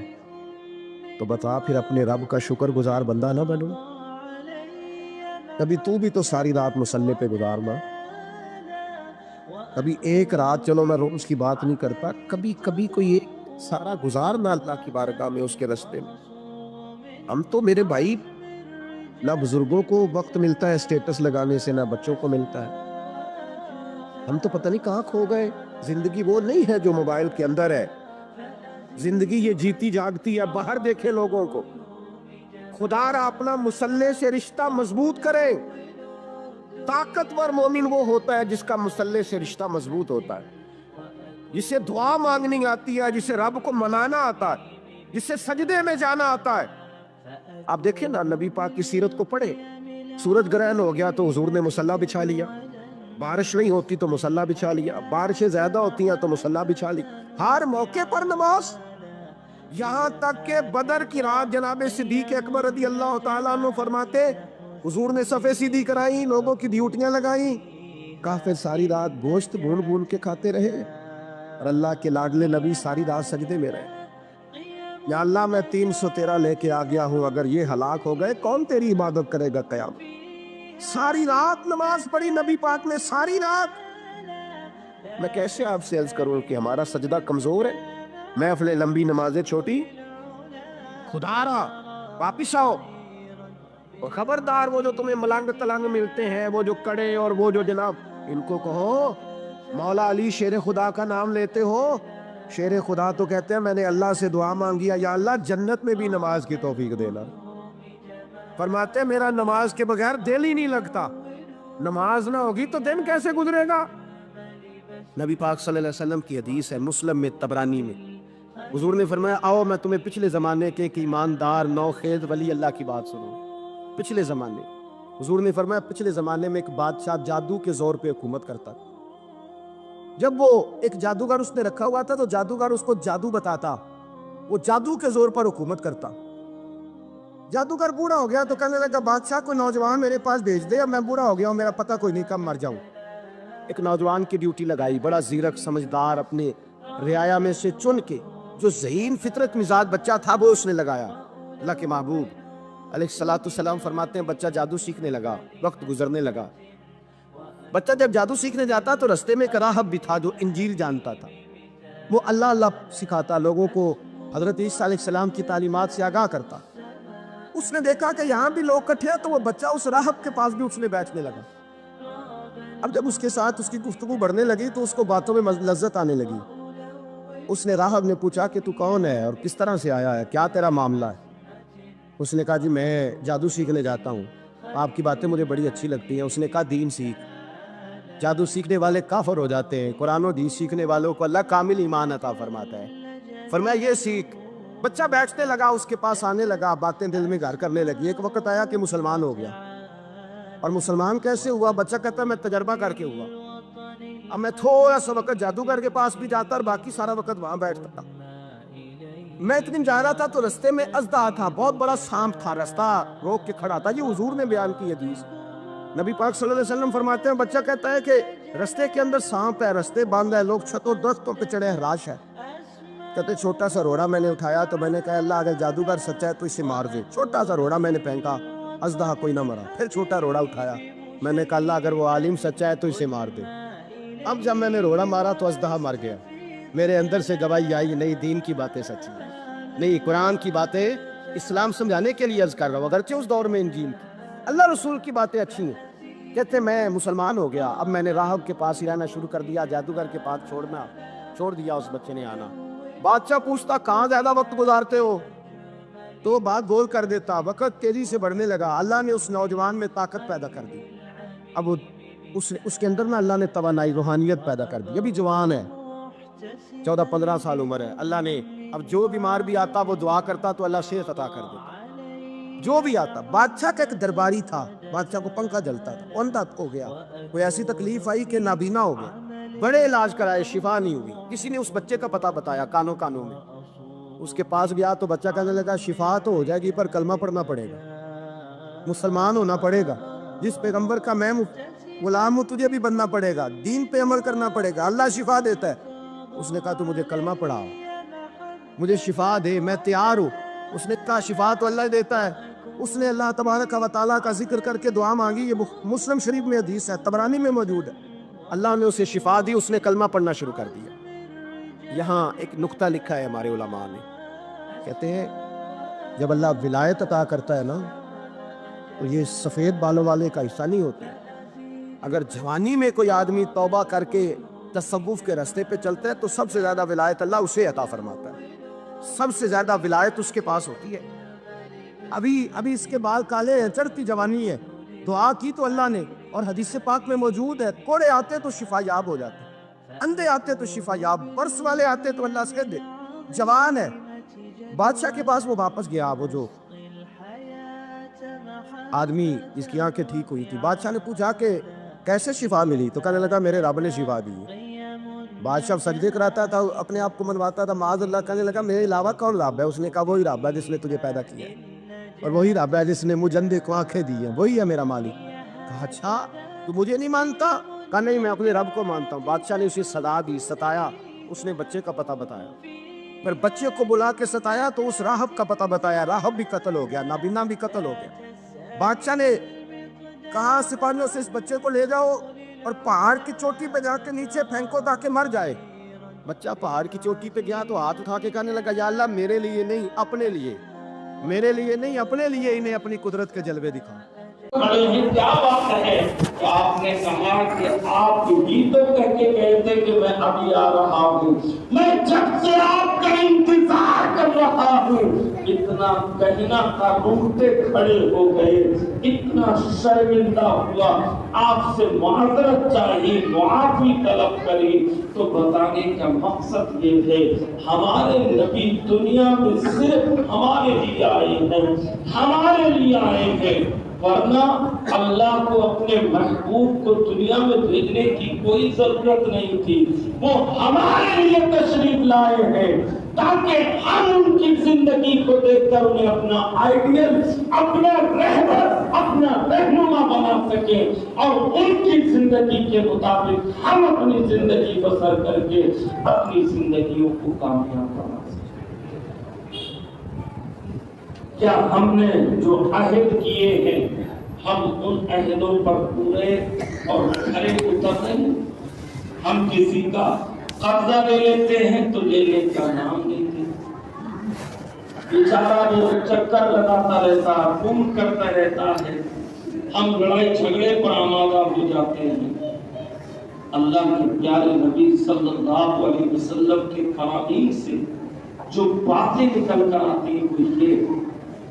S2: تو بتا پھر اپنے رب کا شکر گزار بندہ نہ بنوں. کبھی تو بھی تو ساری رات مصلی پہ گزارنا، کبھی ایک رات، چلو میں روز کی بات نہیں کرتا، کبھی کبھی کوئی ایک سارا گزارنا اللہ کی بارگاہ میں اس کے رستے میں. ہم تو میرے بھائی نہ بزرگوں کو وقت ملتا ہے اسٹیٹس لگانے سے، نہ بچوں کو ملتا ہے. ہم تو پتہ نہیں کہاں کھو گئے. زندگی وہ نہیں ہے جو موبائل کے اندر ہے، زندگی یہ جیتی جاگتی ہے. باہر دیکھیں لوگوں کو. خدا را اپنا مصلی سے رشتہ مضبوط کرے. طاقتور مومن وہ ہوتا ہے جس کا مصلی سے رشتہ مضبوط ہوتا ہے، جسے دعا مانگنی آتی ہے، جسے رب کو منانا آتا ہے، جسے سجدے میں جانا آتا ہے. آپ دیکھیں نا نبی پاک کی سیرت کو پڑھیں. سورج گرہن ہو گیا تو حضور نے مصلی بچھا لیا، بارش نہیں ہوتی تو مصلی بچھا لیا، بارشیں زیادہ ہوتی ہیں تو مصلی بچھا لی. ہر موقع پر نماز. یہاں تک کہ بدر کی رات جناب صدیق اکبر رضی اللہ تعالیٰ عنہ فرماتے حضور نے صفیں سیدھی کرائی، لوگوں کی ڈیوٹیاں لگائیں، کافر ساری رات گوشت بھون بھون کے کھاتے رہے اور اللہ کے لاڈلے نبی ساری رات سجدے میں رہے. یا اللہ میں 313 لے کے آ گیا ہوں، اگر یہ ہلاک ہو گئے کون تیری عبادت کرے گا قیام. ساری رات نماز پڑھی نبی پاک نے، ساری رات. میں کیسے آپ سے عرض کروں کہ ہمارا سجدہ کمزور ہے، محفلیں لمبی نمازیں چھوٹی. خدا را واپس آؤ. اور خبردار وہ جو تمہیں ملنگ تلنگ ملتے ہیں، وہ جو کڑے اور وہ جو جناب، ان کو کہو مولا علی شیر خدا کا نام لیتے ہو. شیر خدا تو کہتے ہیں میں نے اللہ سے دعا مانگی یا اللہ جنت میں بھی نماز کی توفیق دینا. فرماتے ہیں میرا نماز کے بغیر دل ہی نہیں لگتا، نماز نہ ہوگی تو دن کیسے گزرے گا. نبی پاک صلی اللہ علیہ وسلم کی حدیث ہے مسلم میں، طبرانی میں. حضور نے فرمایا آؤ میں تمہیں پچھلے زمانے کے ایک ایماندار نوخیز ولی اللہ کی بات سنوں. پچھلے زمانے حضور نے فرمایا پچھلے زمانے میں ایک بادشاہ جادو کے زور پہ حکومت کرتا. جب وہ ایک جادوگر اس نے رکھا ہوا تھا تو جادوگر اس کو جادو بتاتا، وہ جادو کے زور پر حکومت کرتا. جادوگر بوڑھا ہو گیا تو کہنے لگا بادشاہ کوئی نوجوان میرے پاس بھیج دے، اب میں بوڑھا ہو گیا ہوں، میرا پتہ کوئی نہیں کب مر جاؤں. ایک نوجوان کی ڈیوٹی لگائی، بڑا زیرک سمجھدار، اپنے رعایا میں سے چن کے جو ذہین فطرت مزاج بچہ تھا وہ اس نے لگایا. اللہ کے محبوب علیہ الصلوۃ والسلام فرماتے ہیں بچہ جادو سیکھنے لگا، وقت گزرنے لگا. بچہ جب جادو سیکھنے جاتا تو رستے میں ایک راہب بھی تھا جو انجیل جانتا تھا. وہ اللہ اللہ سکھاتا، لوگوں کو حضرت عیسیٰ علیہ السلام کی تعلیمات سے آگاہ کرتا. اس نے دیکھا کہ یہاں بھی لوگ کٹھے ہیں تو وہ بچہ اس راہب کے پاس بھی اٹھنے بیٹھنے لگا. اب جب اس کے ساتھ اس کی گفتگو بڑھنے لگی تو اس کو باتوں میں لذت آنے لگی. اس نے راہب نے پوچھا کہ تو کون ہے اور کس طرح سے آیا ہے، کیا تیرا معاملہ ہے. اس نے کہا جی میں جادو سیکھنے جاتا ہوں، آپ کی باتیں مجھے بڑی اچھی لگتی ہیں۔ اس نے کہا دین سیکھ، جادو سیکھنے والے کافر ہو جاتے ہیں، قرآن و حدیث سیکھنے والوں کو اللہ کامل ایمان عطا فرماتا ہے۔ فرمایا یہ سیکھ۔ بچہ بیٹھنے لگا، اس کے پاس آنے لگا، باتیں دل میں گھر کرنے لگی۔ ایک وقت آیا کہ مسلمان ہو گیا، اور مسلمان کیسے ہوا؟ بچہ کہتا ہے میں تجربہ کر کے ہوا، اب میں تھوڑا سا وقت جادوگر کے پاس بھی جاتا اور باقی سارا وقت وہاں بیٹھتا تھا۔ میں ایک دن جا رہا تھا تو رستے میں اژدہا تھا، بہت بڑا سانپ تھا، رستہ روک کے کھڑا تھا۔ یہ حضور نے بیان کی حدیث، نبی پاک صلی اللہ علیہ وسلم فرماتے ہیں بچہ کہتا ہے کہ رستے کے اندر سانپ ہے، رستے بند ہے، لوگ چھتوں درختوں پہ چڑھے، ہراش ہے۔ کہتے چھوٹا سا روڑا میں نے اٹھایا تو میں نے کہا اللہ اگر جادوگر سچا ہے تو اسے مار دے۔ چھوٹا سا روڑا میں نے پھینکا، اژدہا کوئی نہ مرا۔ پھر چھوٹا روڑا اٹھایا، میں نے کہا اللہ اگر وہ عالم سچا ہے تو اسے مار دے۔ اب جب میں نے روڑا مارا تو اژدہا مر گیا۔ میرے اندر سے گواہی آئی نہیں، دین کی باتیں سچی ہیں، نہیں قرآن کی باتیں اسلام سمجھانے کے لیے عرض کر رہا ہوں، اگرچہ اس دور میں انجیل کی، اللہ رسول کی باتیں اچھی ہیں۔ کہتے میں مسلمان ہو گیا، اب میں نے راہب کے پاس ہی رہنا شروع کر دیا، جادوگر کے پاس چھوڑ دیا اس بچے نے آنا۔ بادشاہ پوچھتا کہاں زیادہ وقت گزارتے ہو، تو بات گول کر دیتا۔ وقت تیزی سے بڑھنے لگا، اللہ نے اس نوجوان میں طاقت پیدا کر دی۔ اب اس کے اندر نا اللہ نے توانائی، روحانیت پیدا کر دی۔ ابھی جوان ہے، 14-15 سال عمر ہے۔ اللہ نے اب جو بیمار بھی آتا وہ دعا کرتا تو اللہ صحت عطا کر دیتا، جو بھی آتا۔ بادشاہ کا ایک درباری تھا، بادشاہ کو پنکھا جلتا تھا، اندھا ہو گیا، کوئی ایسی تکلیف آئی کہ نابینا ہو گیا، بڑے علاج کرائے، شفا نہیں ہوئی۔ کسی نے اس بچے کا پتہ بتایا کانوں میں، اس کے پاس گیا تو بچہ کہنے لگا شفا تو ہو جائے گی پر کلمہ پڑھنا پڑے گا، مسلمان ہونا پڑے گا، جس پیغمبر کا میں غلام ہوں تجھے بھی بننا پڑے گا، دین پہ عمل کرنا پڑے گا، اللہ شفا دیتا ہے۔ اس نے کہا تو مجھے کلمہ پڑھاؤ، مجھے شفا دے، میں تیار ہوں۔ اس نے کہا شفا تو اللہ دیتا ہے۔ اس نے اللہ تبارک و تعالیٰ کا ذکر کر کے دعا مانگی، یہ مسلم شریف میں حدیث ہے، طبرانی میں موجود ہے۔ اللہ نے اسے شفا دی، اس نے کلمہ پڑھنا شروع کر دیا۔ یہاں ایک نقطہ لکھا ہے ہمارے علماء نے، کہتے ہیں جب اللہ ولایت عطا کرتا ہے نا تو یہ سفید بالوں والے کا حصہ نہیں ہوتا۔ اگر جوانی میں کوئی آدمی توبہ کر کے تصوف کے راستے پہ چلتا ہے تو سب سے زیادہ ولایت اللہ اسے عطا فرماتا ہے، سب سے زیادہ ولایت اس کے پاس ہوتی ہے۔ ابھی اس کے بال کالے ہیں، چڑھتی جوانی ہے، دعا کی تو اللہ نے، اور حدیث پاک میں موجود ہے کوڑے آتے تو شفا یاب ہو جاتے، اندھے آتے تو شفا یاب، برس والے آتے تو اللہ سے دے، جوان ہے۔ بادشاہ کے پاس وہ واپس گیا، وہ جو آدمی جس کی آنکھیں ٹھیک ہوئی تھی، بادشاہ نے پوچھا کہ کیسے شفا ملی؟ تو کہنے لگا میرے رب نے شفا دی۔ بادشاہ سجدے کراتا تھا، اپنے آپ کو منواتا تھا، معاذ اللہ، کہنے لگا میرے علاوہ کون رب ہے؟ اس نے کہا وہی رب ہے جس نے تجھے پیدا کیا ہے، اور وہی رب ہے جس نے مجھ اندھے کو آنکھیں دی ہیں، وہی ہے میرا مالک۔ کہا اچھا تو مجھے نہیں مانتا؟ کہا نہیں میں اپنے رب کو مانتا ہوں۔ بادشاہ نے اسے سزا دی، ستایا، اس نے بچے کا پتہ بتایا، پھر بچے کو بلا کے ستایا تو اس راہب کا پتہ بتایا، راہب بھی قتل ہو گیا، نابینا بھی قتل ہو گیا۔ بادشاہ نے کہا سپاہیوں سے اس بچے کو لے جاؤ اور پہاڑ کی چوٹی پہ جا کے نیچے پھینکو تاکہ مر جائے۔ بچہ پہاڑ کی چوٹی پہ گیا تو ہاتھ اٹھا کے کہنے لگا یا اللہ میرے لیے نہیں اپنے لیے، میرے لیے نہیں اپنے لیے انہیں اپنی قدرت کے جلوے دکھا۔
S3: بڑے ہی کیا بات ہے کہ آپ نے کہا کہ آپ بھی تو کہہ کے گئے تھے کہ میں ابھی آ رہا ہوں، میں جب سے آپ کا انتظار کر رہا ہوں۔ اتنا کہنا تھا، روٹے کھڑے ہو گئے، اتنا شرمندہ ہوا، آپ سے معذرت چاہیے، معافی طلب کری، تو بتانے کا مقصد یہ ہے ہمارے نبی دنیا میں صرف ہمارے لیے آئے ہیں، ہمارے لیے آئے ہیں، ورنہ اللہ کو اپنے محبوب کو دنیا میں بھیجنے کی کوئی ضرورت نہیں تھی۔ وہ ہمارے لیے تشریف لائے ہیں تاکہ ہم ان کی زندگی کو دیکھ کر انہیں اپنا آئیڈیل، اپنا رہبر، اپنا رہنما بنا سکیں، اور ان کی زندگی کے مطابق ہم اپنی زندگی بسر کر کے اپنی زندگیوں کو کامیاب بنا سکیں۔ کیا ہم نے جو عہد کیے ہیں ہم ان عہدوں پر پورے اور کھرے اتر رہے ہیں؟ ہم کسی کا قبضہ لے لیتے ہیں تو لینے کا نام لیتے ہیں، بیچارہ وہ چکر لگاتا رہتا ہے، فون کرتا رہتا ہے، ہم لڑائی جھگڑے پر آمادہ ہو جاتے ہیں۔ اللہ کے پیارے نبی صلی اللہ علیہ وسلم کے فرامین سے جو باتیں نکل کر آتی ہیں وہ یہ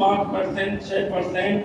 S3: 5%, 6%,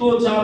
S3: 2-4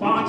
S3: 5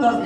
S3: 10